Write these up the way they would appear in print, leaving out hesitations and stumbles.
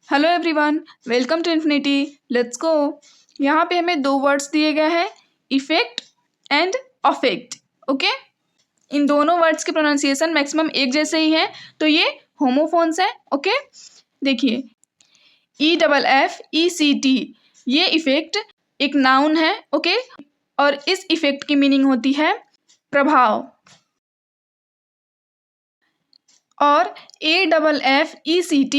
Hello everyone, welcome to infinity. Let's go. यहाँ पे हमें दो वर्ड्स दिए गए हैं, इफेक्ट एंड अफेक्ट। ओके, इन दोनों वर्ड्स के प्रोनाउंसिएशन मैक्सिमम एक जैसे ही हैं, तो ये होमोफोन्स हैं। ओके, देखिए EFFECT, ये इफेक्ट एक नाउन है। ओके, और इस इफेक्ट की मीनिंग होती है प्रभाव। और AFFECT,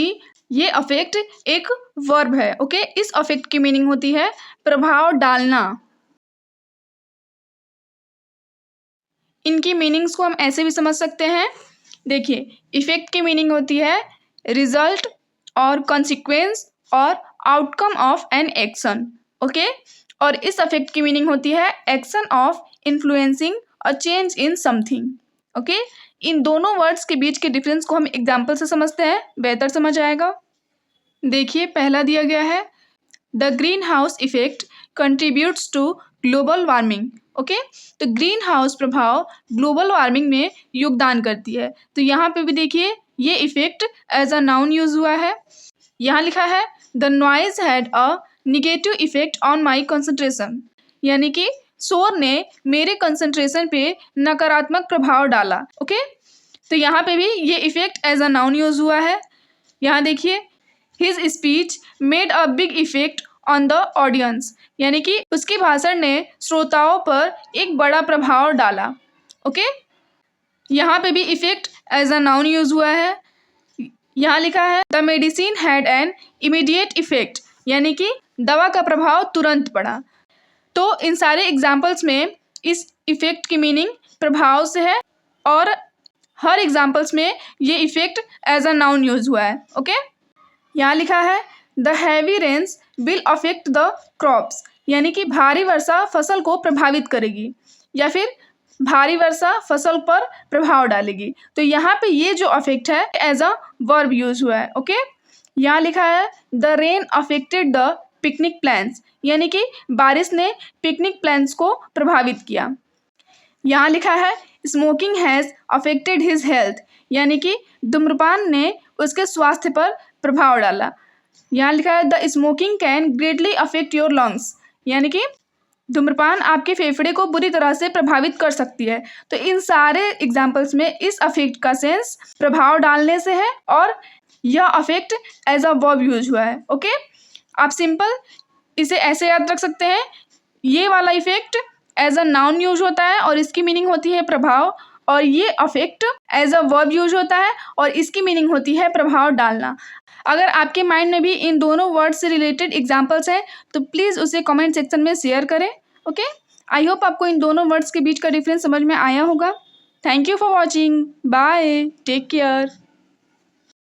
ये अफेक्ट एक वर्ब है। ओके, इस अफेक्ट की मीनिंग होती है प्रभाव डालना। इनकी मीनिंग्स को हम ऐसे भी समझ सकते हैं। देखिए, इफेक्ट की मीनिंग होती है रिजल्ट और कॉन्सिक्वेंस और outcome of an action. Okay, और इस अफेक्ट की मीनिंग होती है action of influencing a change in something. Okay, इन दोनों वर्ड्स के बीच के डिफरेंस को हम एग्जाम्पल से समझते हैं, बेहतर समझ आएगा। देखिए, पहला दिया गया है the greenhouse effect contributes to global warming. Okay, तो ग्रीन हाउस प्रभाव ग्लोबल वार्मिंग में योगदान करती है। तो यहाँ पे भी देखिए, ये effect as a noun use हुआ है। यहाँ लिखा है the noise had a negative effect on my concentration, यानी कि शोर ने मेरे कंसंट्रेशन पे नकारात्मक प्रभाव डाला। ओके, तो यहाँ पे भी ये effect as a noun use हुआ है। यहाँ देखिए, his speech made a big effect on the audience, यानी कि उसके भाषण ने श्रोताओं पर एक बड़ा प्रभाव डाला। ओके, यहाँ पे भी effect as a noun use हुआ है। यहाँ लिखा है the medicine had an immediate effect, यानी कि दवा का प्रभाव तुरंत पड़ा। तो इन सारे एग्जाम्पल्स में इस इफेक्ट की मीनिंग प्रभाव से है, और हर एग्जाम्पल्स में ये effect as a noun use हुआ है। ओके, यहाँ लिखा है the heavy rains will affect the crops, यानी कि भारी वर्षा फसल को प्रभावित करेगी, या फिर भारी वर्षा फसल पर प्रभाव डालेगी। तो यहाँ पे ये जो अफेक्ट है एज अ वर्ब यूज हुआ है। ओके, यहाँ लिखा है the rain affected the picnic plans, यानी कि बारिश ने पिकनिक प्लान्स को प्रभावित किया। यहाँ लिखा है smoking has affected his health, यानी कि धूम्रपान ने उसके स्वास्थ्य पर प्रभाव डाला। यहाँ लिखा है the smoking can greatly affect your lungs, यानी कि धूम्रपान आपके फेफड़े को बुरी तरह से प्रभावित कर सकती है। तो इन सारे एग्जाम्पल्स में इस अफेक्ट का सेंस प्रभाव डालने से है, और यह affect as a verb use हुआ है। ओके, आप सिंपल इसे ऐसे याद रख सकते हैं, ये वाला effect as a noun use होता है और इसकी मीनिंग होती है प्रभाव, और ये affect as a verb use होता है और इसकी मीनिंग होती है प्रभाव डालना। अगर आपके माइंड में भी इन दोनों वर्ड से रिलेटेड एग्जाम्पल्स हैं तो प्लीज़ उसे कमेंट सेक्शन में शेयर करें। ओके, आई होप आपको इन दोनों वर्ड्स के बीच का डिफरेंस समझ में आया होगा। Thank you for watching, bye, take care.